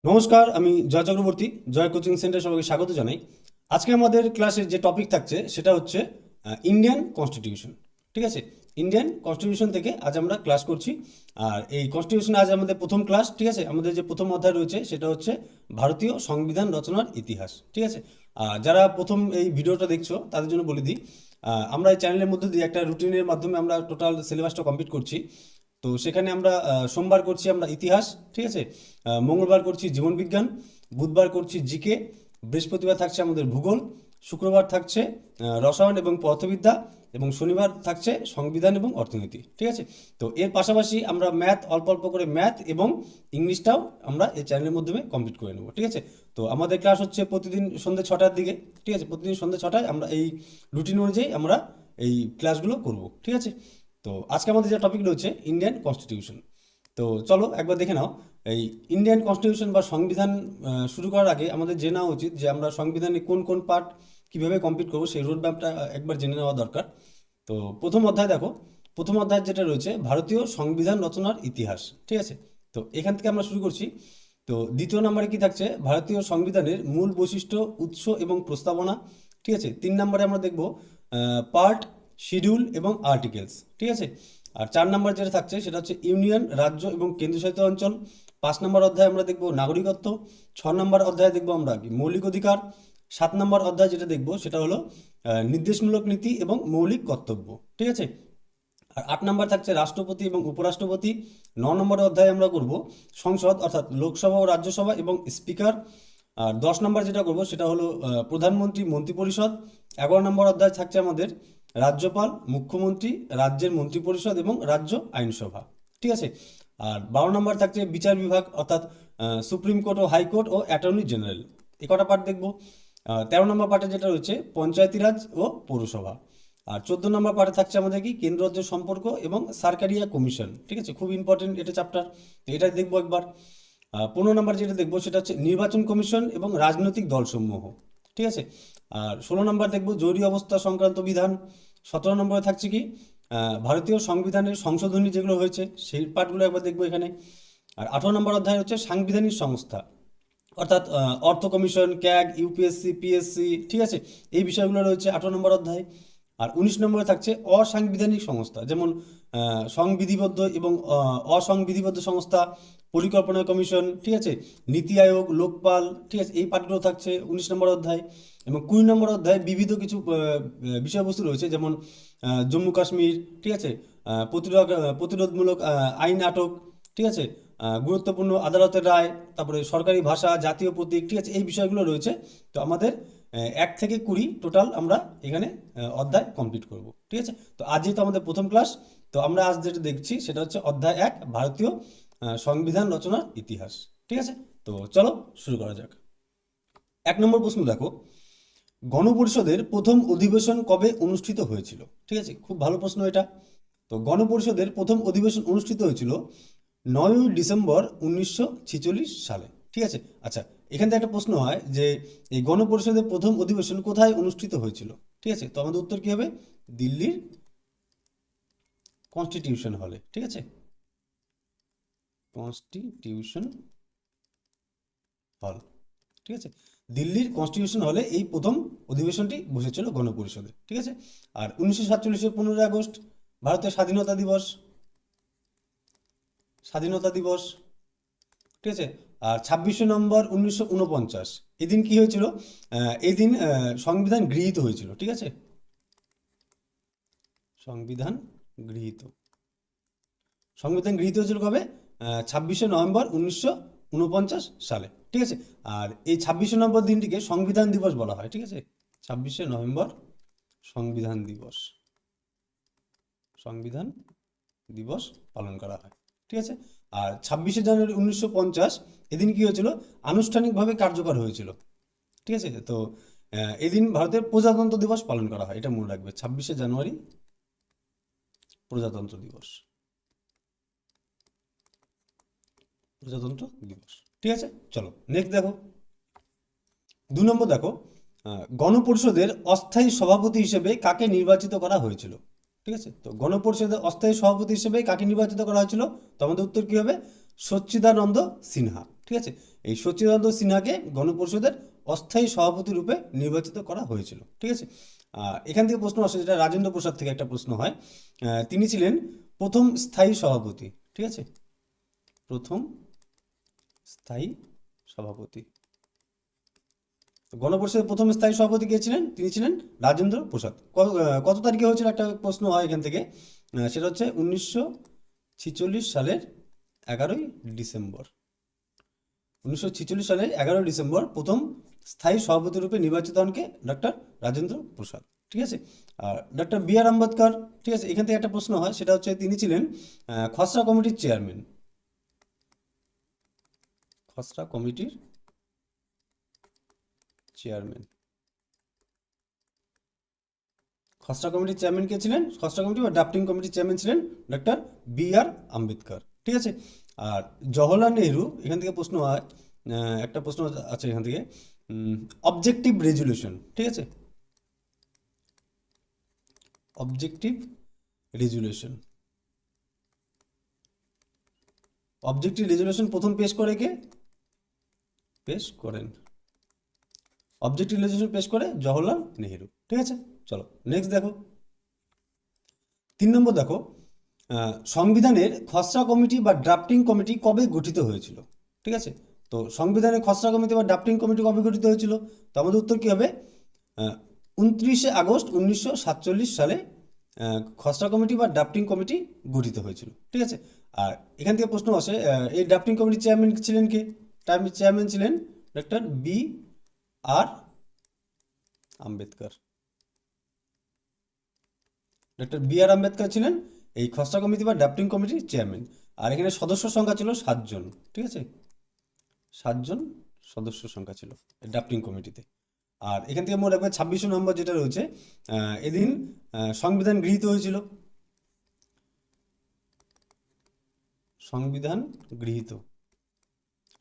নমস্কার, আমি জয় চক্রবর্তী। জয় coaching centre সবাইকে স্বাগত জানাই। আজকে আমাদের ক্লাসের যে টপিক থাকছে সেটা হচ্ছে ইন্ডিয়ান কনস্টিটিউশন। ঠিক আছে, ইন্ডিয়ান কনস্টিটিউশন থেকে আজ আমরা ক্লাস করছি। আর এই কনস্টিটিউশন আজ আমাদের প্রথম ক্লাস। ঠিক আছে, আমাদের যে প্রথম অধ্যায় রয়েছে সেটা হচ্ছে ভারতীয় সংবিধান রচনার ইতিহাস। ঠিক আছে, যারা প্রথম এই ভিডিওটা দেখছো তাদের জন্য বলে দিই, আমরা এই চ্যানেলের মধ্যে দিয়ে একটা রুটিনের মাধ্যমে আমরা টোটাল সিলেবাসটা কমপ্লিট করছি। তো সেখানে আমরা সোমবার করছি আমরা ইতিহাস। ঠিক আছে, মঙ্গলবার করছি জীবনবিজ্ঞান, বুধবার করছি জিকে, বৃহস্পতিবার থাকছে আমাদের ভূগোল, শুক্রবার থাকছে রসায়ন এবং পদার্থবিদ্যা, এবং শনিবার থাকছে সংবিধান এবং অর্থনীতি। ঠিক আছে, তো এর পাশাপাশি আমরা ম্যাথ, অল্প অল্প করে ম্যাথ এবং ইংলিশটাও আমরা এই চ্যানেলের মাধ্যমে কমপ্লিট করে নেবো। ঠিক আছে, তো আমাদের ক্লাস হচ্ছে প্রতিদিন সন্ধ্যে 6টার দিকে। ঠিক আছে, প্রতিদিন সন্ধ্যে 6টায় আমরা এই রুটিন অনুযায়ী আমরা এই ক্লাসগুলো করব। ঠিক আছে, তো আজকে আমাদের যে টপিক রয়েছে ইন্ডিয়ান কনস্টিটিউশন। তো চলো একবার দেখে নাও এই ইন্ডিয়ান কনস্টিটিউশন বা সংবিধান। শুরু করার আগে আমাদের জেনে নেওয়া উচিত যে আমরা সংবিধানে কোন কোন পার্ট কিভাবে কমপ্লিট করবো, সেই রোড ম্যাপটা একবার জেনে নেওয়া দরকার। তো প্রথম অধ্যায় দেখো, প্রথম অধ্যায় যেটা রয়েছে ভারতীয় সংবিধান রচনার ইতিহাস। ঠিক আছে, তো এখান থেকে আমরা শুরু করছি। তো দ্বিতীয় নম্বরে কি থাকছে, ভারতীয় সংবিধানের মূল বৈশিষ্ট্য, উৎস এবং প্রস্তাবনা। ঠিক আছে, 3 নম্বরে আমরা দেখব পার্ট, শিডিউল এবং আর্টিকেলস। ঠিক আছে, আর 4 নম্বর যেটা থাকছে সেটা হচ্ছে ইউনিয়ন, রাজ্য এবং কেন্দ্রশাসিত অঞ্চল। 5 নম্বর অধ্যায়ে আমরা দেখব নাগরিকত্ব। 6 নম্বর অধ্যায়ে দেখব আমরা কি মৌলিক অধিকার। 7 নম্বর অধ্যায় যেটা দেখব সেটা হলো নির্দেশমূলক নীতি এবং মৌলিক কর্তব্য। ঠিক আছে, আর 8 নম্বর থাকছে রাষ্ট্রপতি এবং উপরাষ্ট্রপতি। 9 নম্বর অধ্যায়ে আমরা করব সংসদ, অর্থাৎ লোকসভা ও রাজ্যসভা এবং স্পিকার। আর 10 নম্বর যেটা করব সেটা হলো প্রধানমন্ত্রী, মন্ত্রিপরিষদ। 11 নম্বর অধ্যায় থাকছে আমাদের রাজ্যপাল, মুখ্যমন্ত্রী, রাজ্যের মন্ত্রিপরিষদ এবং রাজ্য আইনসভা। ঠিক আছে, আর 12 নম্বর থাকছে বিচার বিভাগ, অর্থাৎ সুপ্রিম কোর্ট ও হাইকোর্ট ও অ্যাটর্নি জেনারেল। এই কটা পার্ট দেখবো। 13 নম্বর পার্টে যেটা রয়েছে পঞ্চায়েতি রাজ ও পৌরসভা। আর 14 নম্বর পার্টে থাকছে আমাদের কি কেন্দ্র রাজ্য সম্পর্ক এবং সরকারিয়া কমিশন। ঠিক আছে, খুব ইম্পর্টেন্ট এটা চ্যাপ্টার, তো এটা দেখবো একবার। 15 নম্বর যেটা দেখবো সেটা হচ্ছে নির্বাচন কমিশন এবং রাজনৈতিক দলসমূহ। ঠিক আছে, আর 16 নম্বর দেখবো জরুরি অবস্থা সংক্রান্ত বিধান। 17 নম্বরে থাকছে কি ভারতীয় সংবিধানের সংশোধনী যেগুলো হয়েছে সেই পার্টগুলো একবার দেখবো এখানে। আর 18 নম্বর অধ্যায় হচ্ছে সাংবিধানিক সংস্থা, অর্থাৎ অর্থ কমিশন, ক্যাগ, ইউপিএসসি, পিএসসি। ঠিক আছে, এই বিষয়গুলো রয়েছে 18 নম্বর অধ্যায়। আর 19 নম্বরে থাকছে অসাংবিধানিক সংস্থা, যেমন সংবিধিবদ্ধ এবং অসংবিধিবদ্ধ সংস্থা, পরিকল্পনা কমিশন। ঠিক আছে, নীতি আয়োগ, লোকপাল। ঠিক আছে, এই পার্টগুলো থাকছে 19 নম্বর অধ্যায়। এবং 20 নম্বর অধ্যায় বিবিধ কিছু বিষয়বস্তু রয়েছে, যেমন জম্মু কাশ্মীর। ঠিক আছে, প্রতিরোধমূলক আইন আটক। ঠিক আছে, গুরুত্বপূর্ণ আদালতের রায়, তারপরে সরকারি ভাষা, জাতীয় প্রতীক। ঠিক আছে, এই বিষয়গুলো রয়েছে। তো আমাদের 1 থেকে 20 টোটাল আমরা এখানে অধ্যায় কমপ্লিট করব। ঠিক আছে, তো আজ যেহেতু আমাদের প্রথম ক্লাস, তো আমরা আজ যেটা দেখছি সেটা হচ্ছে অধ্যায় 1, ভারতীয় সংবিধান রচনার ইতিহাস। ঠিক আছে, তো চলো শুরু করা যাক। 1 নম্বর প্রশ্ন দেখো, গণপরিষদের প্রথম অধিবেশন কবে অনুষ্ঠিত হয়েছিল? ঠিক আছে, খুব ভালো প্রশ্ন এটা। তো গণপরিষদের প্রথম অধিবেশন অনুষ্ঠিত হয়েছিল 9ই ডিসেম্বর 1946 সালে। ঠিক আছে, আচ্ছা, এখান থেকে একটা প্রশ্ন হয় যে এই গণপরিষদের প্রথম অধিবেশন কোথায় অনুষ্ঠিত হয়েছিল? ঠিক আছে, তো আমাদের উত্তর কি হবে? দিল্লির কনস্টিটিউশন হলে। ঠিক আছে, কনস্টিটিউশন হল। ঠিক আছে, দিল্লির কনস্টিটিউশন হলে এই প্রথম অধিবেশনটি বসেছিল গণপরিষদে। ঠিক আছে, আর 1947-এর 15ই আগস্ট ভারতের স্বাধীনতা দিবস। স্বাধীনতা দিবস। ঠিক আছে, আর 26শে নভেম্বর 1949 এদিন কি হয়েছিল? এদিন সংবিধান গৃহীত হয়েছিল। ঠিক আছে, সংবিধান গৃহীত। সংবিধান গৃহীত হয়েছিল কবে? 26শে নভেম্বর 1949 সালে। ঠিক আছে, আর এই 26শে নভেম্বর দিনটিকে সংবিধান দিবস বলা হয়। ঠিক আছে, 26শে নভেম্বর সংবিধান দিবস। সংবিধান দিবস পালন করা হয়। ঠিক আছে, আর 26শে জানুয়ারি 1950 এদিন কি হয়েছিল? আনুষ্ঠানিকভাবে কার্যকর হয়েছিল। ঠিক আছে, তো এদিন ভারতের প্রজাতন্ত্র দিবস পালন করা হয়, এটা মনে রাখবে, 26শে জানুয়ারি প্রজাতন্ত্র দিবস। প্রজাতন্ত্র দিবস। ঠিক আছে, চলো নেক্সট দেখো। 2 নম্বর দেখো, গণপরিষদের অস্থায়ী সভাপতি হিসেবে কাকে নির্বাচিত করা হয়েছিল? ঠিক আছে, তো গণপরিষদের অস্থায়ী সভাপতি হিসেবে কাকে নির্বাচিত করা হয়েছিল? তো আমাদের উত্তর কি হবে? সচ্চিদানন্দ সিনহা। ঠিক আছে। এই সচ্চিদানন্দ সিনহাকে গণপরিষদের অস্থায়ী সভাপতি রূপে নির্বাচিত করা হয়েছিল, ঠিক আছে। এখান থেকে প্রশ্ন আসে, যেটা রাজেন্দ্র প্রসাদ থেকে একটা প্রশ্ন হয়। তিনি ছিলেন প্রথম স্থায়ী সভাপতি, ঠিক আছে, প্রথম স্থায়ী সভাপতি। গণপরিষদের প্রথম স্থায়ী সভাপতি কে ছিলেন? তিনি ছিলেন রাজেন্দ্র প্রসাদ। কত তারিখে হয়েছিল একটা প্রশ্ন হয় এখান থেকে, সেটা হচ্ছে 1946 সালের 11ই ডিসেম্বর। 1946 সালের 11ই ডিসেম্বর প্রথম স্থায়ী সভাপতি রূপে নির্বাচিত হন কে? ডক্টর রাজেন্দ্র প্রসাদ, ঠিক আছে। আর ডক্টর বি আর আম্বেদকর, ঠিক আছে, এখান থেকে একটা প্রশ্ন হয়, সেটা হচ্ছে তিনি ছিলেন খসড়া কমিটির চেয়ারম্যান। খসড়া কমিটির চেয়ারম্যান। খসড়া কমিটির চেয়ারম্যান কে ছিলেন? খসড়া কমিটি বা ড্রাফটিং কমিটির চেয়ারম্যান ছিলেন ডক্টর বি আর আম্বেদকর, ঠিক আছে। আর জওহরলাল নেহরু, এখান থেকে প্রশ্ন হয়, একটা প্রশ্ন আছে এখান থেকে, অবজেক্টিভ রেজুলেশন, ঠিক আছে, অবজেক্টিভ রেজুলেশন। অবজেক্টিভ রেজুলেশন প্রথম পেশ করে কে? পেশ করেন অবজেক্টিভ রেজুলেশন পেশ করে জওহরলাল নেহরু, ঠিক আছে। চলো নেক্সট দেখো, 3 নম্বর দেখো, সংবিধানের খসড়া কমিটি বা ড্রাফটিং কমিটি কবে গঠিত হয়েছিল, ঠিক আছে। তো সংবিধানের খসড়া কমিটি বা ড্রাফটিং কমিটি কবে গঠিত হয়েছিল? তো আমাদের উত্তর কী হবে? 29 আগস্ট 1947 সালে খসড়া কমিটি বা ড্রাফটিং কমিটি গঠিত হয়েছিল, ঠিক আছে। আর এখান থেকে প্রশ্ন আসে, এই ড্রাফটিং কমিটির চেয়ারম্যান ছিলেন কে? চেয়ারম্যান ছিলেন ডক্টর বি আর আম্বেদকর। ডক্টর বি আর আম্বেদকর ছিলেন এই খসড়া কমিটি বা ড্রাফটিং কমিটির চেয়ারম্যান। আর এখানে সদস্য সংখ্যা ছিল 7 জন, ঠিক আছে, 7 জন সদস্য সংখ্যা ছিল এই ড্রাফটিং কমিটিতে। আর এখান থেকে মনে রাখবে 26 নম্বর যেটা রয়েছে, এদিন সংবিধান গৃহীত হয়েছিল। সংবিধান গৃহীত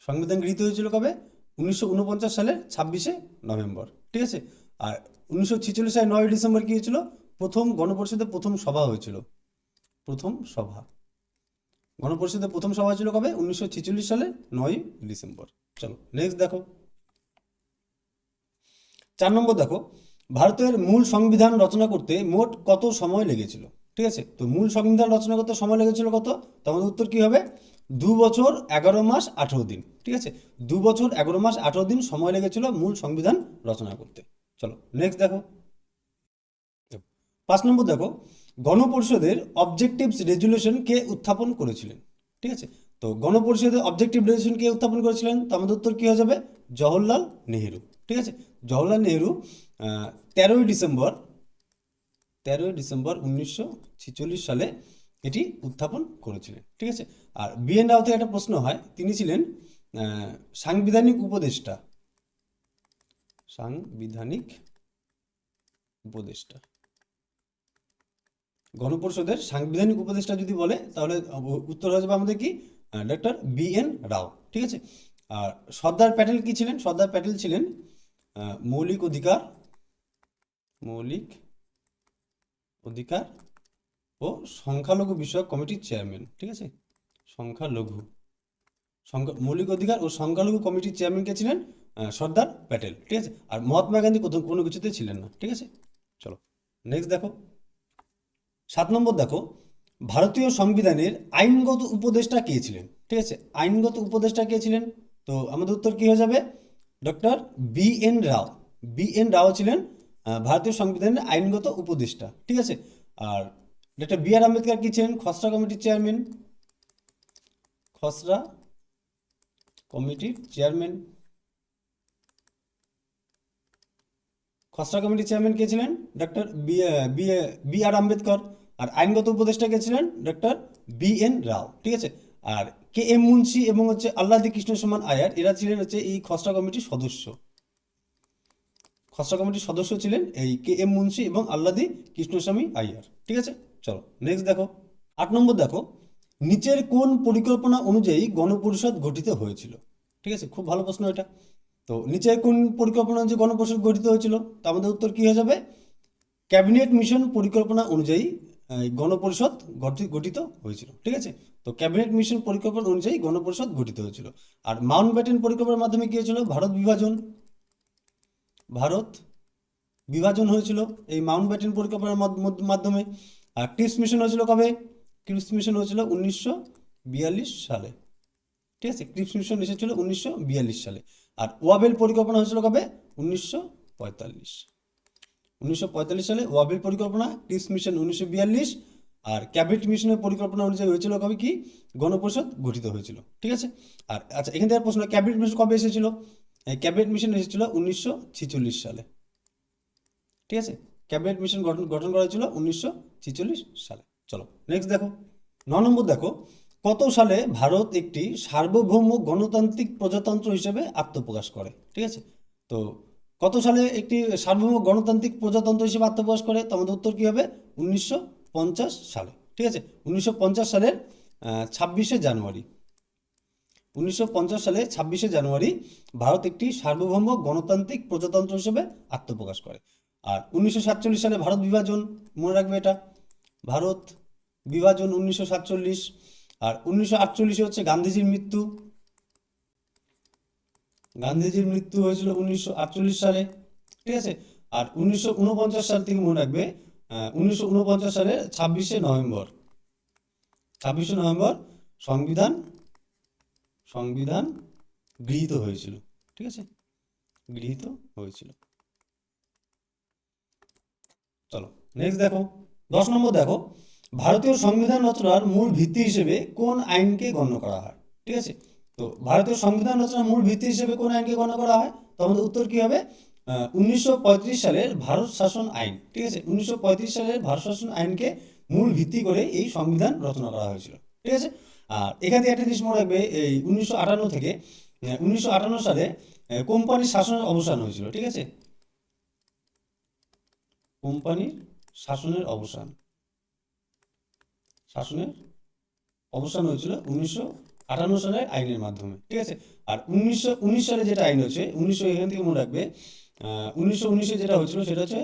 সংবিধান গৃহীত হয়েছিল কবে? 1949 সালের 26 নভেম্বর, ঠিক আছে। আর 1946 সালের 9ই ডিসেম্বর কি হয়েছিল? প্রথম গণপরিষদের প্রথম সভা হয়েছিল। প্রথম সভা গণপরিষদের প্রথম সভা ছিল কবে? 1946 সালের 9ই ডিসেম্বর। চলো নেক্সট দেখো, 4 নম্বর দেখো, ভারতের মূল সংবিধান রচনা করতে মোট কত সময় লেগেছিল, ঠিক আছে। তো মূল সংবিধান রচনা করতে সময় লেগেছিল কত? তো আমাদের উত্তর কি হবে? 2 বছর 11 মাস 18 দিন, ঠিক আছে। 2 বছর 11 মাস 18 দিন সময় লেগেছিল মূল সংবিধান রচনা করতে। চলো নেক্সট দেখো, 5 নম্বর দেখো, গণপরিষদের অবজেক্টিভস রেজুলেশন কে উত্থাপন করেছিলেন, ঠিক আছে। তো গণপরিষদের অবজেক্টিভ রেজুলেশন কে উত্থাপন করেছিলেন? তো আমাদের উত্তর কি হয়ে যাবে? জওহরলাল নেহেরু, ঠিক আছে। জওহরলাল নেহেরু 13ই ডিসেম্বর 1946 সালে এটি উত্থাপন করেছিলেন, ঠিক আছে। আর বি এন রাও থেকে একটা প্রশ্ন হয়, তিনি ছিলেন সাংবিধানিক উপদেষ্টা। সাংবিধানিক উপদেষ্টা। গণপরিষদের সাংবিধানিক উপদেষ্টা যদি বলে তাহলে উত্তর হয়ে যাবে আমাদের কি? ডক্টর বি এন রাও, ঠিক আছে। আর সর্দার প্যাটেল কি ছিলেন? সর্দার প্যাটেল ছিলেন মৌলিক অধিকার মৌলিক অধিকার ও সংখ্যালঘু বিষয়ক কমিটির চেয়ারম্যান, ঠিক আছে। মৌলিক অধিকার ও সংখ্যালঘু কমিটির চেয়ারম্যান কে ছিলেন? সর্দার প্যাটেল, ঠিক আছে। আর মহাত্মা গান্ধী কোনো কিছুতে ছিলেন না, ঠিক আছে। চলো নেক্সট দেখো, 7 নম্বর দেখো, ভারতীয় সংবিধানের আইনগত উপদেষ্টা কে ছিলেন, ঠিক আছে। আইনগত উপদেষ্টা কে ছিলেন? তো আমাদের উত্তর কি হয়ে যাবে? ডক্টর বি এন রাও। বি এন রাও ছিলেন ভারতীয় সংবিধানের আইনগত উপদেষ্টা, ঠিক আছে। আর ডক্টর বি আর আম্বেদকর কি ছিলেন? খসড়া কমিটির চেয়ারম্যান। খসড়া কমিটির চেয়ারম্যান। খসড়া কমিটির চেয়ারম্যান কে ছিলেন? ডক্টর বি আর আম্বেদকর। আর আইনগত উপদেষ্টা কে ছিলেন? ডক্টর বি এন রাও, ঠিক আছে। আর কে এম মুন্সি এবং হচ্ছে আল্লাদি কৃষ্ণসমান আয়ার, এরা ছিলেন হচ্ছে এই খসড়া কমিটির সদস্য। খসড়া কমিটির সদস্য ছিলেন এই কে এম মুন্সি এবং আল্লাদি কৃষ্ণস্বামী আইয়ার, ঠিক আছে। চলো নেক্সট দেখো, 8 নম্বর দেখো, নিচের কোন পরিকল্পনা অনুযায়ী গণপরিষদ গঠিত হয়েছিল, ঠিক আছে। খুব ভালো প্রশ্ন এটা। তো নিচের কোন পরিকল্পনা অনুযায়ী গণপরিষদ গঠিত হয়েছিল? তো আমাদের উত্তর কি হয়ে যাবে? ক্যাবিনেট মিশন পরিকল্পনা অনুযায়ী গণপরিষদ গঠিত হয়েছিল। ঠিক আছে, তো ক্যাবিনেট মিশন পরিকল্পনা অনুযায়ী গণপরিষদ গঠিত হয়েছিল। আর মাউন্টব্যাটেন পরিকল্পনার মাধ্যমে কি হয়েছিল? ভারত বিভাজন হয়েছিল এই মাউন্টব্যাটেন পরিকল্পনার মাধ্যমে। আর ক্রিপস মিশন হয়েছিল কবে? ক্রিপস মিশন হয়েছিল 1942 সালে। ঠিক আছে, ক্রিপস মিশন এসেছিল 1942 সালে। আর ওয়াবেল পরিকল্পনা হয়েছিল কবে? 1945 সালে ওয়াবেল পরিকল্পনা, ক্রিপস মিশন 1942। আর ক্যাবিনেট মিশনের পরিকল্পনা অনুযায়ী হয়েছিল কবে কি? গণপরিষদ গঠিত হয়েছিল। ঠিক আছে, আর আচ্ছা এখান থেকে প্রশ্ন, ক্যাবিনেট মিশন কবে এসেছিল? ক্যাবিনেট মিশন এসেছিল 1946 সালে। ঠিক আছে, ক্যাবিনেট মিশন গঠন করা হয়েছিল 1946 সালে। চলো নেক্সট দেখো, 9 নম্বর দেখো, কত সালে ভারত একটি সার্বভৌম গণতান্ত্রিক প্রজাতন্ত্র হিসেবে আত্মপ্রকাশ করে? ঠিক আছে, তো কত সালে একটি সার্বভৌম গণতান্ত্রিক প্রজাতন্ত্র হিসেবে আত্মপ্রকাশ করে? তো আমাদের উত্তর কী হবে? 1950 সালে। ঠিক আছে, 1950 সালের 26শে জানুয়ারি। 1950 সালে 26শে জানুয়ারি ভারত একটি সার্বভৌম গণতান্ত্রিক প্রজাতন্ত্র হিসেবে আত্মপ্রকাশ করে। আর 1947 সালে ভারত বিভাজন, মনে রাখবে এটা, ভারত বিভাজন 1947। আর 1948 হচ্ছে গান্ধীজির মৃত্যু। গান্ধীজির মৃত্যু হয়েছিল 1948 সালে। ঠিক আছে, আর 1949 সাল থেকে মনে রাখবে 1949 সালের 26শে নভেম্বর সংবিধান গৃহীত হয়েছিল। ঠিক আছে, গৃহীত হয়েছিল। চলো নেক্সট দেখো, 10 নম্বর দেখো, ভারতীয় সংবিধান রচনার মূল ভিত্তি হিসেবে কোন আইনকে গণ্য করা হয়? ঠিক আছে, তো ভারতীয় সংবিধান রচনার মূল ভিত্তি হিসেবে কোন আইনকে গণ্য করা হয়? তো আমাদের উত্তর কি হবে? 1935 সালের ভারত শাসন আইন। ঠিক আছে, 1935 সালের ভারত শাসন আইনকে মূল ভিত্তি করে এই সংবিধান রচনা করা হয়েছিল। ঠিক আছে, আর এখান থেকে একটা জিনিস মনে রাখবে, এই 1958 থেকে 1958 সালে কোম্পানির শাসনের অবসান হয়েছিল। ঠিক আছে, কোম্পানির শাসনের অবসান হয়েছিল 1958 সালের আইনের মাধ্যমে। ঠিক আছে, আর 1919 সালে যেটা আইন হয়েছে, এখান থেকে মনে রাখবে 1919-এ যেটা হয়েছিল সেটা হচ্ছে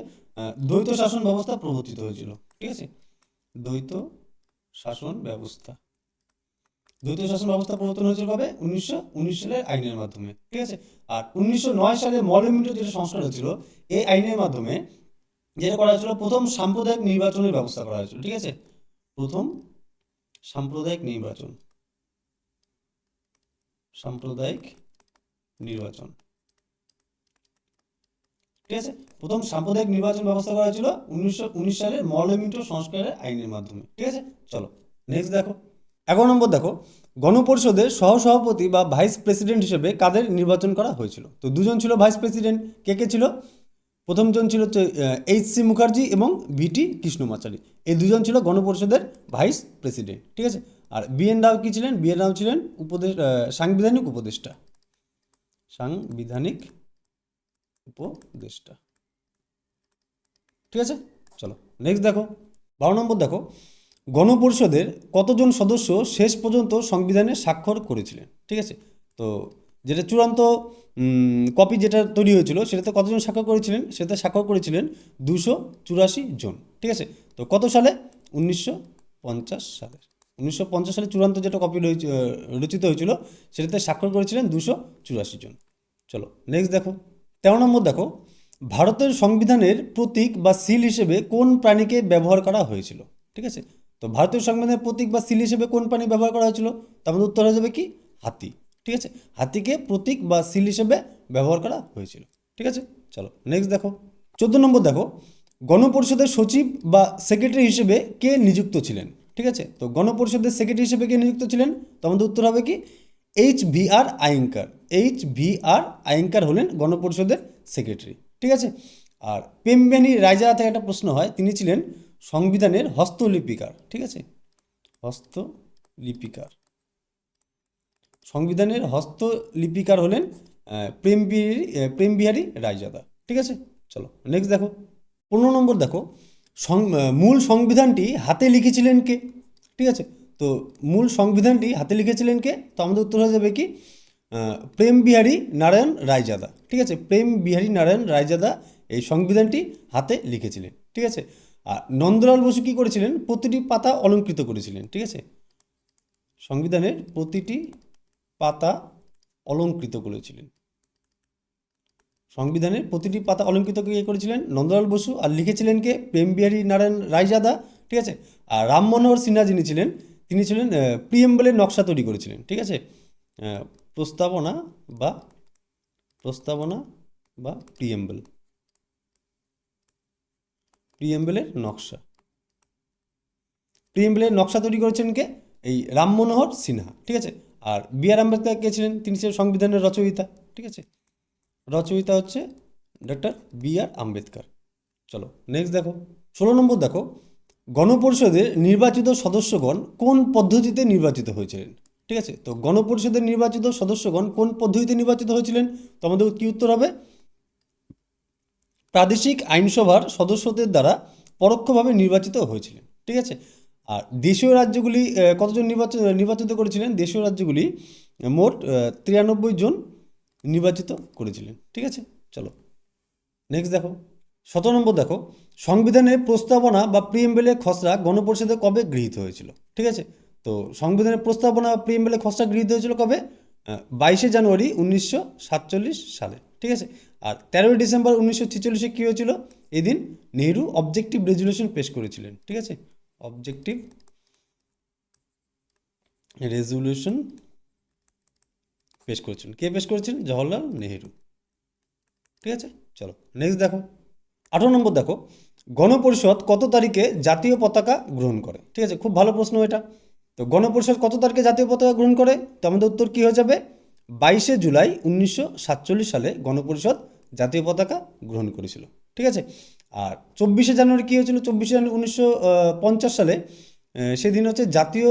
দ্বৈত শাসন ব্যবস্থা প্রবর্তিত হয়েছিল। ঠিক আছে, দ্বৈত শাসন ব্যবস্থা প্রবর্তন হয়েছিল কবে? 1919 সালের আইনের মাধ্যমে। ঠিক আছে, আর 1909 সালে মডেল যেটা সংস্কার হয়েছিল, এই আইনের মাধ্যমে যেটা করা হয়েছিল, প্রথম সাম্প্রদায়িক নির্বাচনের ব্যবস্থা করা হয়েছিল। ঠিক আছে, প্রথম সাম্প্রদায়িক নির্বাচন ঠিক আছে, প্রথম সাম্প্রদায়িক নির্বাচন ব্যবস্থা করা হয়েছিল 1919 সালের মডেল সংস্কারের আইনের মাধ্যমে। ঠিক আছে, চলো নেক্সট দেখো, 11 নম্বর দেখো, গণপরিষদের সহসভাপতি বা ভাইস প্রেসিডেন্ট হিসেবে কাদের নির্বাচন করা হয়েছিল? তো দুজন ছিল ভাইস প্রেসিডেন্ট। কে ছিল? প্রথমজন ছিল হচ্ছে এইচ.সি. মুখার্জি এবং ভিটি কৃষ্ণমাচারী। এই দুজন ছিল গণপরিষদের ভাইস প্রেসিডেন্ট। ঠিক আছে, আর বি.এন. রাও কি ছিলেন? বি.এন. রাও ছিলেন সাংবিধানিক উপদেষ্টা। ঠিক আছে, চলো নেক্সট দেখো, 12 নম্বর দেখো, গণপরিষদের কতজন সদস্য শেষ পর্যন্ত সংবিধানে স্বাক্ষর করেছিলেন? ঠিক আছে, তো যেটা চূড়ান্ত কপি যেটা তৈরি হয়েছিল সেটাতে কতজন স্বাক্ষর করেছিলেন? সেটাতে স্বাক্ষর করেছিলেন 284 জন। ঠিক আছে, তো কত সালে? 1950 সালে। 1950 সালে চূড়ান্ত যেটা কপি রচিত হয়েছিল সেটাতে স্বাক্ষর করেছিলেন 284 জন। চলো নেক্সট দেখো, 13 নম্বর দেখো, ভারতের সংবিধানের প্রতীক বা সিল হিসেবে কোন প্রাণীকে ব্যবহার করা হয়েছিল? ঠিক আছে, তো ভারতীয় সংবিধানের প্রতীক বা সিল হিসেবে কোন প্রাণী ব্যবহার করা হয়েছিল? তার মধ্যে উত্তর হয়ে যাবে কি? হাতি। ঠিক আছে, হাতিকে প্রতীক বা সিল হিসেবে ব্যবহার করা হয়েছিল। ঠিক আছে, চলো নেক্সট দেখো, 14 নম্বর দেখো, গণপরিষদের সচিব বা সেক্রেটারি হিসেবে কে নিযুক্ত ছিলেন? ঠিক আছে, তো গণপরিষদের সেক্রেটারি হিসেবে কে নিযুক্ত ছিলেন? তো আমাদের উত্তর হবে কি? এইচ.ভি.আর. আয়েঙ্গার। এইচ.ভি.আর. আয়েঙ্গার হলেন গণপরিষদের সেক্রেটারি। ঠিক আছে, আর পেমবেনি রায়জাদা থেকে একটা প্রশ্ন হয়, তিনি ছিলেন সংবিধানের হস্তলিপিকার। ঠিক আছে, সংবিধানের হস্তলিপিকার হলেন প্রেমবিহারী রায়জাদা। ঠিক আছে, চলো নেক্সট দেখো, 15 নম্বর দেখো, মূল সংবিধানটি হাতে লিখেছিলেন কে? ঠিক আছে, তো মূল সংবিধানটি হাতে লিখেছিলেন কে? তো আমাদের উত্তর হয়ে যাবে কি? প্রেমবিহারী নারায়ণ রায়জাদা। ঠিক আছে, প্রেমবিহারী নারায়ণ রায়জাদা এই সংবিধানটি হাতে লিখেছিলেন। ঠিক আছে, আর নন্দলাল বসু কি করেছিলেন, প্রতিটি পাতা অলঙ্কৃত করেছিলেন। ঠিক আছে, সংবিধানের প্রতিটি পাতা অলঙ্কৃত করেছিলেন। সংবিধানের প্রতিটি পাতা অলঙ্কৃত করেছিলেন নন্দলাল বসু। আর লিখেছিলেন কে, প্রেমবিহারী নারায়ণ রায়জাদা। ঠিক আছে, আর রাম মনোহর সিনহা যিনি ছিলেন, তিনি ছিলেন প্রিএম্বলের নকশা তৈরি করেছিলেন। ঠিক আছে, প্রস্তাবনা বা প্রস্তাবনা বা প্রিএম্বলের নকশা। প্রিএম্বলের নকশা তৈরি করেছেন কে, এই রাম মনোহর সিনহা। ঠিক আছে, আর বি আর আম্বেদকর কে ছিলেন, তিনি ছিলেন সংবিধানের রচয়িতা। ঠিক আছে, রচয়িতা হচ্ছে ডক্টর বি আর আম্বেদকর। চলো নেক্সট দেখো, 16 নম্বর দেখো, গণপরিষদের নির্বাচিত সদস্যগণ কোন পদ্ধতিতে নির্বাচিত হয়েছিলেন। ঠিক আছে, তো গণপরিষদের নির্বাচিত সদস্যগণ কোন পদ্ধতিতে নির্বাচিত হয়েছিলেন, তো আমাদের কি উত্তর হবে, প্রাদেশিক আইনসভার সদস্যদের দ্বারা পরোক্ষভাবে নির্বাচিত হয়েছিলেন। ঠিক আছে, আর দেশীয় রাজ্যগুলি কতজন নির্বাচিত করেছিলেন, দেশীয় রাজ্যগুলি মোট 93 জন নির্বাচিত করেছিলেন। ঠিক আছে, চলো নেক্সট দেখো, 17 নম্বর দেখো, সংবিধানের প্রস্তাবনা বা প্রিএম্বলের খসড়া গণপরিষদে কবে গৃহীত হয়েছিল। ঠিক আছে, তো সংবিধানের প্রস্তাবনা বা প্রিএম্বলের খসড়া গৃহীত হয়েছিল কবে, 22শে জানুয়ারি 1947 সালে। ঠিক আছে, আর 13ই ডিসেম্বর 1946 কী হয়েছিল, এদিন নেহেরু অবজেক্টিভ রেজুলেশন পেশ করেছিলেন। ঠিক আছে, অবজেক্টিভ রেজুলেশন পেশ করেছিলেন, কে পেশ করেছিলেন, জওহরলাল নেহেরু। ঠিক আছে, চলো নেক্সট দেখো, 18 নম্বর দেখো, গণপরিষদ কত তারিখে জাতীয় পতাকা গ্রহণ করে। ঠিক আছে, খুব ভালো প্রশ্ন এটা। তো গণপরিষদ কত তারিখে জাতীয় পতাকা গ্রহণ করে, তো আমাদের উত্তর কী হয়ে যাবে, 22শে জুলাই 1947 সালে গণপরিষদ জাতীয় পতাকা গ্রহণ করেছিল। ঠিক আছে, আর 24শে জানুয়ারি কী হয়েছিল, 24শে জানুয়ারি 1950 সালে সেদিন হচ্ছে জাতীয়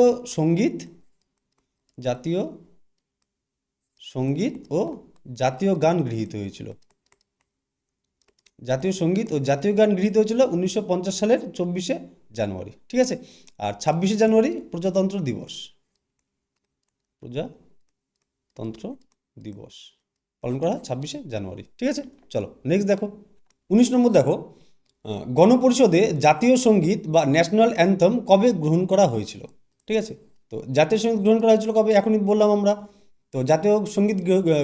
সঙ্গীত ও জাতীয় গান গৃহীত হয়েছিল। জাতীয় সঙ্গীত ও জাতীয় গান গৃহীত হয়েছিল 1950 সালের 24শে জানুয়ারি। ঠিক আছে, আর 26শে জানুয়ারি প্রজাতন্ত্র দিবস পালন করা হয় 26শে জানুয়ারি। ঠিক আছে, চলো নেক্সট দেখো, 19 নম্বর দেখো, গণপরিষদে জাতীয় সঙ্গীত বা ন্যাশনাল অ্যান্থেম কবে গ্রহণ করা হয়েছিল। ঠিক আছে, তো জাতীয় সঙ্গীত গ্রহণ করা হয়েছিল কবে, এখনই বললাম আমরা। তো জাতীয় সঙ্গীত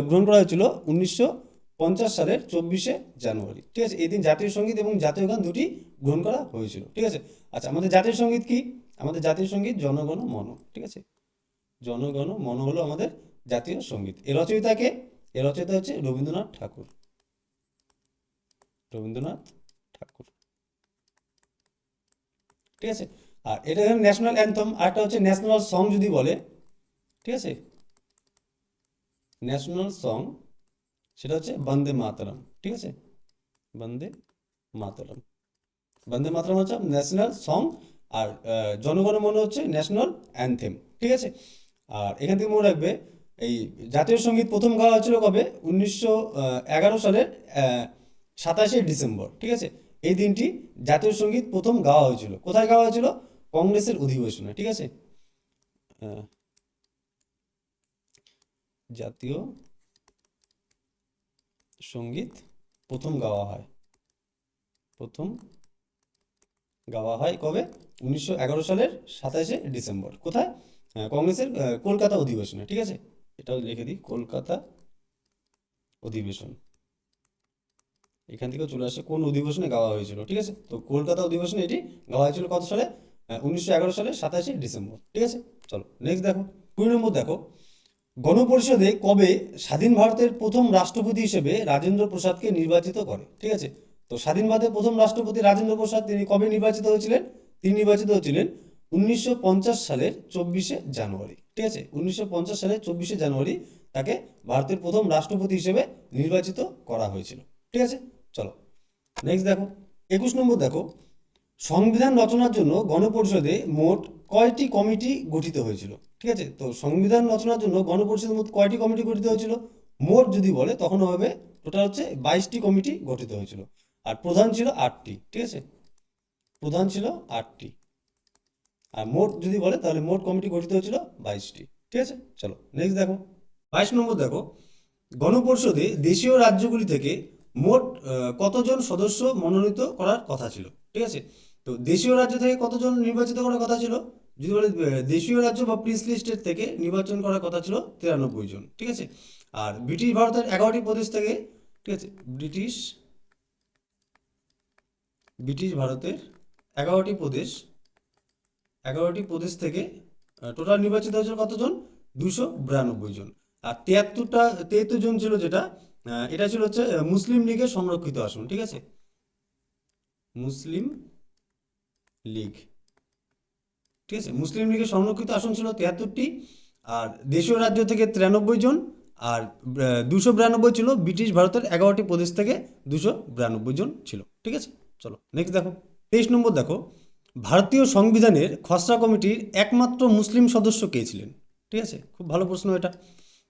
গ্রহণ করা হয়েছিল 1950 সালের 24শে জানুয়ারি। ঠিক আছে, এই দিন জাতীয় সঙ্গীত এবং জাতীয় গান দুটি গ্রহণ করা হয়েছিল। ঠিক আছে, আচ্ছা আমাদের জাতীয় সঙ্গীত কি, আমাদের জাতীয় সঙ্গীত জনগণ মন। ঠিক আছে, জনগণ মন হলো আমাদের জাতীয় সঙ্গীত। এর রচয়িতা হচ্ছে রবীন্দ্রনাথ ঠাকুর। ঠিক আছে, আর এটা ন্যাশনাল অ্যান্থম, আর একটা হচ্ছে ন্যাশনাল সং যদি বলে। ঠিক আছে, ন্যাশনাল সং সেটা হচ্ছে বন্দে মাতরম। ঠিক আছে, বন্দে মাতরম হচ্ছে ন্যাশনাল সং, আর জনগণ মন হচ্ছে ন্যাশনাল অ্যান্থেম। ঠিক আছে, আর এখান থেকে মনে রাখবে, এই জাতীয় সঙ্গীত প্রথম গাওয়া হয়েছিল কবে, 1911 সালের 27শে ডিসেম্বর। ঠিক আছে, এই দিনটি জাতীয় সঙ্গীত প্রথম গাওয়া হয়েছিল, কোথায় গাওয়া হয়েছিল, কংগ্রেসের অধিবেশনে। ঠিক আছে, জাতীয় সঙ্গীত প্রথম গাওয়া হয় কবে, 1911 সালের 27শে ডিসেম্বর। কোথায়, কংগ্রেসের কলকাতা অধিবেশনে। ঠিক আছে, এটাও লিখে দিই, কলকাতা অধিবেশন। এখান থেকেও চলে আসে কোন অধিবেশনে গাওয়া হয়েছিল। ঠিক আছে, তো কলকাতা অধিবেশনে এটি গাওয়া হয়েছিল কত সালে, 1911 সালের 27শে ডিসেম্বর। ঠিক আছে, চলো নেক্সট দেখো, 20 নম্বর দেখো, গণপরিষদে কবে স্বাধীন ভারতের প্রথম রাষ্ট্রপতি হিসেবে রাজেন্দ্র প্রসাদকে নির্বাচিত করে। ঠিক আছে, তো স্বাধীন ভারতের প্রথম রাষ্ট্রপতি রাজেন্দ্র প্রসাদ, তিনি কবে নির্বাচিত হয়েছিলেন, তিনি নির্বাচিত হয়েছিলেন 1950 সালের 24শে জানুয়ারি। ঠিক আছে, 1950 সালের 24শে জানুয়ারি তাকে ভারতের প্রথম রাষ্ট্রপতি হিসেবে নির্বাচিত করা হয়েছিল। ঠিক আছে, চলো নেক্সট দেখো, 21 নম্বর দেখো, সংবিধান রচনার জন্য গণপরিষদে মোট কয়টি কমিটি গঠিত হয়েছিল। ঠিক আছে, তো সংবিধান রচনার জন্য গণপরিষদের মোট কয়টি কমিটি গঠিত হয়েছিল, মোট যদি বলে তখন হবে টোটাল হচ্ছে 22টি কমিটি গঠিত হয়েছিল, আর প্রধান ছিল 8টি। ঠিক আছে, প্রধান ছিল 8টি, আর মোট যদি বলে তাহলে মোট কমিটি গঠিত হয়েছিল 22টি। ঠিক আছে, চলো নেক্সট দেখো, 22 নম্বর দেখো, গণপরিষদে দেশীয় রাজ্যগুলি থেকে মোট কতজন সদস্য মনোনীত করার কথা ছিল। ঠিক আছে, তো দেশীয় রাজ্য থেকে কতজন নির্বাচিত করার কথা ছিল? যদি বলে দেশীয় রাজ্য বা প্রিন্সলি স্টেট থেকে নির্বাচন করার কথা ছিল 93 জন, ঠিক আছে। আর ব্রিটিশ ভারতের 11টি প্রদেশ থেকে, ঠিক আছে, ব্রিটিশ ভারতের 11টি প্রদেশ 11টি প্রদেশ থেকে টোটাল নির্বাচিত হয়েছিল কতজন? 292 জন। আর 73 জন ছিল যেটা, এটা ছিল হচ্ছে মুসলিম লীগের সংরক্ষিত আসন, ঠিক আছে, মুসলিম লীগ, ঠিক আছে, মুসলিম লীগের সংরক্ষিত আসন ছিল 73টি। আর দেশীয় রাজ্য থেকে 93 জন। আর 292 ছিল ব্রিটিশ ভারতের 11টি প্রদেশ থেকে 292 জন ছিল, ঠিক আছে। চলো নেক্সট দেখো, 23 নম্বর দেখো, ভারতীয় সংবিধানের খসড়া কমিটির একমাত্র মুসলিম সদস্য কে ছিলেন? ঠিক আছে, খুব ভালো প্রশ্ন এটা।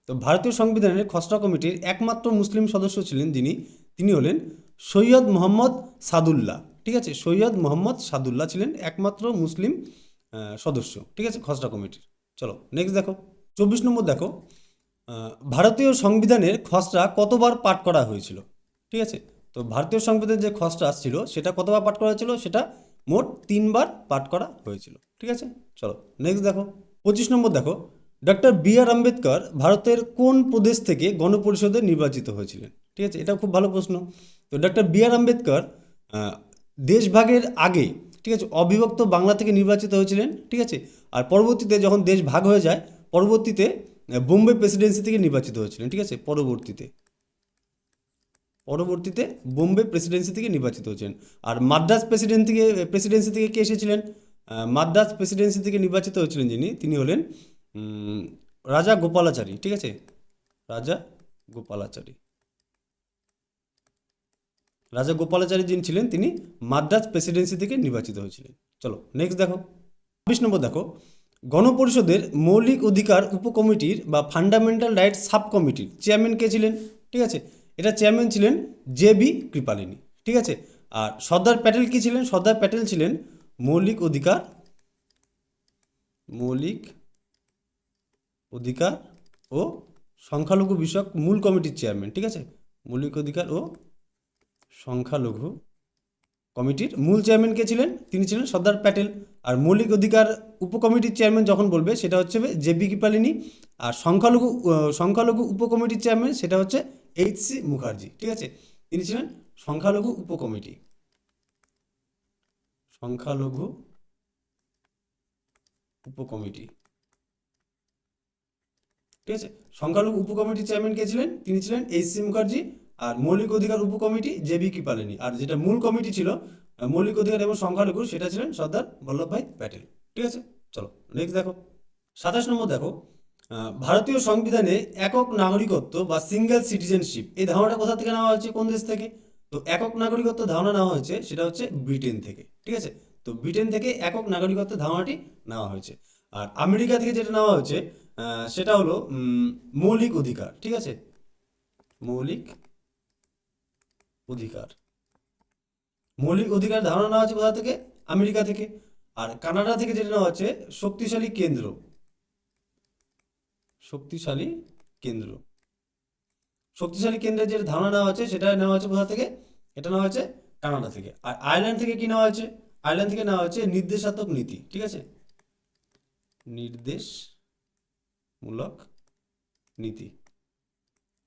তো ভারতীয় সংবিধানের খসড়া কমিটির একমাত্র মুসলিম সদস্য ছিলেন তিনি হলেন সৈয়দ মোহাম্মদ সাদুল্লাহ, ঠিক আছে, সৈয়দ মোহাম্মদ সাদুল্লাহ ছিলেন একমাত্র মুসলিম সদস্য, ঠিক আছে, খসড়া কমিটির। চলো নেক্সট দেখো, 24 নম্বর দেখো, ভারতীয় সংবিধানের খসড়া কতবার পাঠ করা হয়েছিল? ঠিক আছে, তো ভারতীয় সংবিধানের যে খসড়া ছিল সেটা কতবার পাঠ করা হয়েছিল? সেটা মোট 3বার পাঠ করা হয়েছিল, ঠিক আছে। চলো নেক্সট দেখো, 25 নম্বর দেখো, ডক্টর বি.আর. আম্বেদকর ভারতের কোন প্রদেশ থেকে গণপরিষদে নির্বাচিত হয়েছিলেন? ঠিক আছে, এটা খুব ভালো প্রশ্ন। তো ডক্টর বি.আর. আম্বেদকর দেশভাগের আগে, ঠিক আছে, অবিভক্ত বাংলা থেকে নির্বাচিত হয়েছিলেন, ঠিক আছে। আর পরবর্তীতে যখন দেশ ভাগ হয়ে যায়, পরবর্তীতে বোম্বে প্রেসিডেন্সি থেকে নির্বাচিত হয়েছিলেন, ঠিক আছে, পরবর্তীতে বোম্বে প্রেসিডেন্সি থেকে নির্বাচিত হয়েছেন। আর মাদ্রাজ প্রেসিডেন্সি থেকে কে এসেছিলেন? মাদ্রাজ প্রেসিডেন্সি থেকে নির্বাচিত হয়েছিলেন তিনি হলেন রাজা গোপালাচারী, ঠিক আছে, রাজা গোপালাচারী যিনি ছিলেন তিনি মাদ্রাজ প্রেসিডেন্সি থেকে নির্বাচিত হয়েছিলেন। চলো নেক্সট দেখো, 26 নম্বর দেখো, গণপরিষদের মৌলিক অধিকার উপকমিটির বা ফান্ডামেন্টাল রাইটস সাব কমিটির চেয়ারম্যান কে ছিলেন? ঠিক আছে, এটা চেয়ারম্যান ছিলেন জে.বি. কৃপালিনী, ঠিক আছে। আর সর্দার প্যাটেল কি ছিলেন? সর্দার প্যাটেল ছিলেন মৌলিক অধিকার ও সংখ্যালঘু বিষয়ক মূল কমিটির চেয়ারম্যান, ঠিক আছে, মৌলিক অধিকার ও সংখ্যালঘু কমিটির মূল চেয়ারম্যান কে ছিলেন? তিনি ছিলেন সর্দার প্যাটেল। আর মৌলিক অধিকার উপকমিটির চেয়ারম্যান যখন বলবে সেটা হচ্ছে জে.বি. কৃপালিনী। আর সংখ্যালঘু উপকমিটির চেয়ারম্যান সেটা হচ্ছে এইচ.সি. মুখার্জি, ঠিক আছে, তিনি ছিলেন সংখ্যালঘু উপকমিটি, ঠিক আছে। সংখ্যালঘু উপকমিটির চেয়ারম্যান কে ছিলেন? তিনি ছিলেন এইচ.সি. মুখার্জি। আর মৌলিক অধিকার উপকমিটি জে.বি. কৃপালিনী। আর যেটা মূল কমিটি ছিল মৌলিক অধিকার এবং সংখ্যালঘু, সেটা ছিলেন সর্দার বল্লভভাই প্যাটেল, ঠিক আছে। চলো নেক্সট দেখো, 27 নম্বর দেখো, ভারতীয় সংবিধানে একক নাগরিকত্ব বা সিঙ্গেল সিটিজেনশিপ এই ধারণাটা কোথা থেকে নেওয়া হয়েছে? কোন দেশ থেকে? তো একক নাগরিকত্ব ধারণা নেওয়া হয়েছে সেটা হচ্ছে ব্রিটেন থেকে, ঠিক আছে। তো ব্রিটেন থেকে একক নাগরিকত্ব ধারণাটি নেওয়া হয়েছে। আর আমেরিকা থেকে যেটা নেওয়া হয়েছে সেটা হলো মৌলিক অধিকার, ঠিক আছে, মৌলিক অধিকার ধারণা নেওয়া হচ্ছে কোথা থেকে? আমেরিকা থেকে। আর কানাডা থেকে যেটা নেওয়া হচ্ছে শক্তিশালী কেন্দ্রের যে ধারণা নেওয়া হচ্ছে সেটা নেওয়া হচ্ছে কোথা থেকে? এটা নেওয়া হচ্ছে কানাডা থেকে। আর আয়ারল্যান্ড থেকে কি নেওয়া হয়েছে? আয়ারল্যান্ড থেকে নেওয়া হচ্ছে নির্দেশাত্মক নীতি, ঠিক আছে,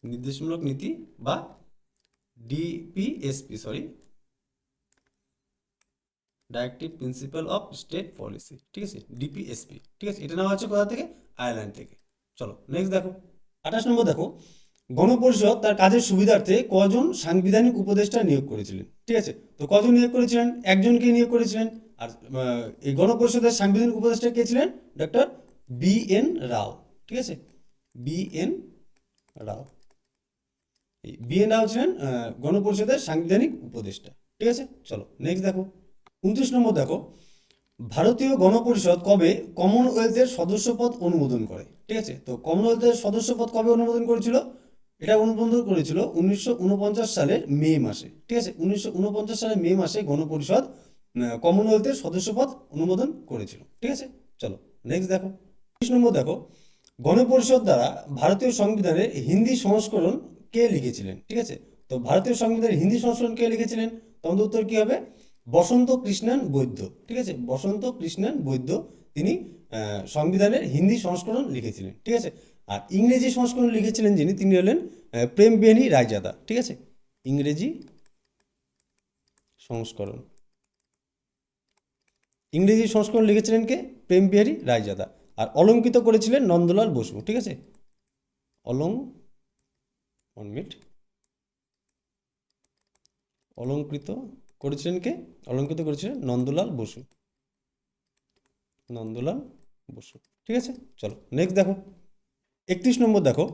নির্দেশমূলক নীতি বা DPSP, directive principle of state policy, ঠিক আছে, ডিপিএসপি, ঠিক আছে, এটা নেওয়া হচ্ছে কোথা থেকে? আয়ারল্যান্ড থেকে। চলো নেক্সট দেখো, 28 নম্বর দেখো, গণপরিষদ তার কাজের সুবিধার্থে কজন সাংবিধানিক উপদেষ্টা নিয়োগ করেছিলেন? ঠিক আছে, তো কজন নিয়োগ করেছিলেন? একজনকে নিয়োগ করেছিলেন। আর এই গণপরিষদের সাংবিধানিক উপদেষ্টা কে ছিলেন? Doctor BN. রাও, ঠিক আছে, বি.এন. রাও। এই বি.এন. রাও ছিলেন গণপরিষদের সাংবিধানিক উপদেষ্টা, ঠিক আছে। চলো নেক্সট দেখো, 29 নম্বর দেখো, ভারতীয় গণপরিষদ কবে কমনওয়েলথের সদস্যপদ অনুমোদন করে? ঠিক আছে, তো কমনওয়েলথের সদস্যপদ কবে অনুমোদন করেছিল? এটা অনুমোদন করেছিল 1949 সালের মে মাসে, ঠিক আছে, 1949 সালের মে মাসে গণপরিষদ কমনওয়েলথের সদস্যপদ অনুমোদন করেছিল, ঠিক আছে। চলো নেক্সট দেখো, 30 নম্বর দেখো, গণপরিষদ দ্বারা ভারতীয় সংবিধানের হিন্দি সংস্করণ কে লিখেছিলেন? ঠিক আছে, তো ভারতীয় সংবিধানের হিন্দি সংস্করণ কে লিখেছিলেন? তোমাদের উত্তর কি হবে? বসন্ত কৃষ্ণন বৈদ্য, ঠিক আছে, বসন্ত কৃষ্ণন বৈদ্য তিনি সংবিধানের হিন্দি সংস্করণ লিখেছিলেন, ঠিক আছে। আর ইংরেজি সংস্করণ লিখেছিলেন যিনি, তিনি হলেন প্রেম বেহারী রায়জাদা, ঠিক আছে। ইংরেজি সংস্করণ, ইংরেজি সংস্করণ লিখেছিলেন কে? প্রেম বিহারী রায়জাদা। আর অলঙ্কিত করেছিলেন নন্দলাল বসু, ঠিক আছে। অলঙ্কৃত করেছিলেন কে? অলঙ্কিত করেছিলেন নন্দলাল বসু, নন্দলাল বসু, ঠিক আছে। চলো নেক্সট দেখো, 31 নম্বর দেখো,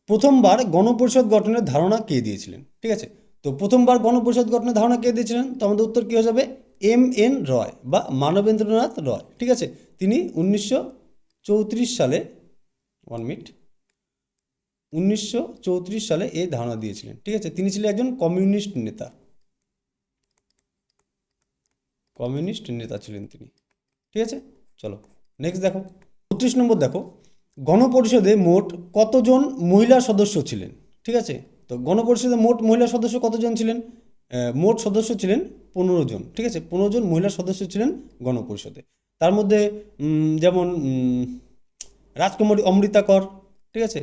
প্রথমবার গণপরিষদ গঠনের ধারণা কে দিয়েছিলেন, ঠিক আছে। তো প্রথমবার গণপরিষদ গঠনের ধারণা কে দিয়েছিলেন? তো আমাদের উত্তর কী হয়ে যাবে? MN রয় বা মানবেন্দ্রনাথ রয়, ঠিক আছে। তিনি 1934 সালে, 1 মিনিট, 1934 সালে এই ধারণা দিয়েছিলেন, ঠিক আছে। তিনি ছিলেন একজন কমিউনিস্ট নেতা, কমিউনিস্ট নেতা ছিলেন তিনি, ঠিক আছে। চলো নেক্সট দেখো, 32 নম্বর দেখো, গণপরিষদে মোট কতজন মহিলা সদস্য ছিলেন, ঠিক আছে। তো গণপরিষদে মোট মহিলা সদস্য কতজন ছিলেন? মোট সদস্য ছিলেন 15 জন, ঠিক আছে। 15 জন মহিলা সদস্য ছিলেন গণপরিষদে। তার মধ্যে যেমন রাজকুমারী অমৃতা কর, ঠিক আছে,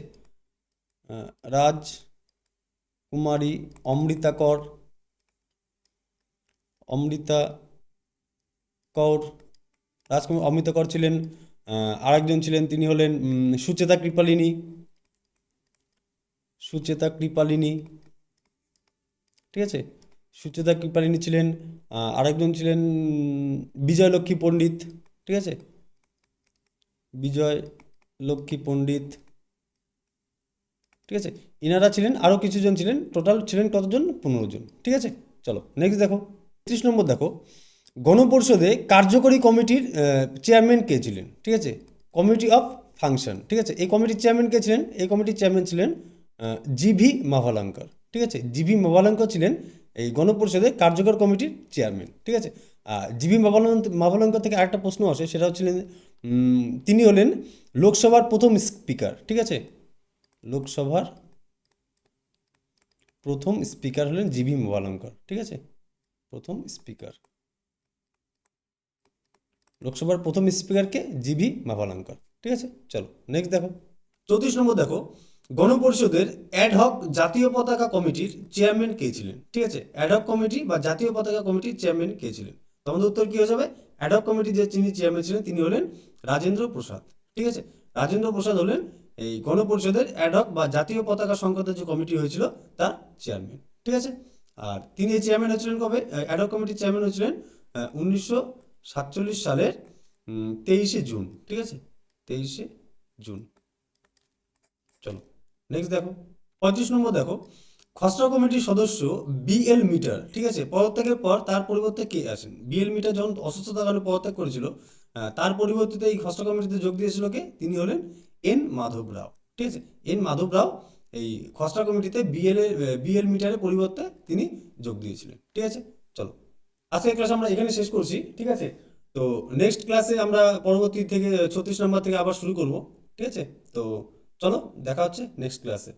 রাজকুমারী অমৃতা কর, অমৃতা কৌর, রাজকুমার অমৃতা কর ছিলেন। আরেকজন ছিলেন, তিনি হলেন সুচেতা কৃপালিনী, সুচেতা কৃপালিনী, ঠিক আছে। সুচেতা কৃপালিনী ছিলেন। আরেকজন ছিলেন বিজয়লক্ষ্মী পণ্ডিত, ঠিক আছে, বিজয়লক্ষ্মী পণ্ডিত, ঠিক আছে। ইনারা ছিলেন, আরও কিছুজন ছিলেন, টোটাল ছিলেন কতজন? 15 জন, ঠিক আছে। চলো নেক্সট দেখো, 33 নম্বর দেখো, গণপরিষদে কার্যকরী কমিটির চেয়ারম্যান কে ছিলেন, ঠিক আছে। কমিটি অফ ফাংশন, ঠিক আছে। এই কমিটির চেয়ারম্যান কে ছিলেন? এই কমিটির চেয়ারম্যান ছিলেন GV মাভালাঙ্কর, ঠিক আছে। GV মাভালাঙ্কর ছিলেন এই গণপরিষদের কার্যকর কমিটির চেয়ারম্যান, ঠিক আছে। GV মাভালাঙ্কর থেকে আরেকটা প্রশ্ন আসে, সেটা হচ্ছিলেন তিনি হলেন লোকসভার প্রথম স্পিকার, ঠিক আছে। লোকসভার প্রথম স্পিকার হলেন GV মাভালাঙ্কর, ঠিক আছে। প্রথম স্পিকার, লোকসভার প্রথম স্পিকারকে GV মাভালাঙ্কর, ঠিক আছে। চলো নেক্সট দেখো, 34 নম্বর দেখো, গণপরিষদের অ্যাডহক জাতীয় পতাকা কমিটির চেয়ারম্যান কে ছিলেন, ঠিক আছে। অ্যাডহক কমিটি বা জাতীয় পতাকা কমিটির চেয়ারম্যান কে ছিলেন? তো আমাদের উত্তর কী হয়ে যাবে? অ্যাডহক কমিটির যে যিনি চেয়ারম্যান ছিলেন তিনি হলেন রাজেন্দ্র প্রসাদ, ঠিক আছে। রাজেন্দ্র প্রসাদ হলেন এই গণপরিষদের অ্যাডহক বা জাতীয় পতাকা সংক্রান্ত যে কমিটি হয়েছিল তার চেয়ারম্যান, ঠিক আছে। আর তিনি এই চেয়ারম্যান হয়েছিলেন কবে? অ্যাডহক কমিটির চেয়ারম্যান হয়েছিলেন 1947 সালের 23শে জুন, ঠিক আছে, 23শে জুন। চলো নেক্সট দেখো, 35 নম্বর দেখো, খসড়া কমিটির সদস্য BL মিটার, ঠিক আছে, পদত্যাগের পর তার পরিবর্তে কে আসেন? BL মিটার যখন অসুস্থতার কারণে পদত্যাগ করেছিল, তার পরিবর্তে এই খসড়া কমিটিতে যোগ দিয়েছিল কে? তিনি হলেন N মাধব রাও, ঠিক আছে। N মাধব রাও এই খসড়া কমিটিতে BL মিটারের পরিবর্তে তিনি যোগ দিয়েছিলেন, ঠিক আছে। চলো আজকের ক্লাস আমরা এখানে শেষ করছি, ঠিক আছে। তো নেক্সট ক্লাসে আমরা পরবর্তী থেকে 36 নম্বর থেকে আবার শুরু করব, ঠিক আছে। তো চলো দেখা হচ্ছে নেক্সট ক্লাসে।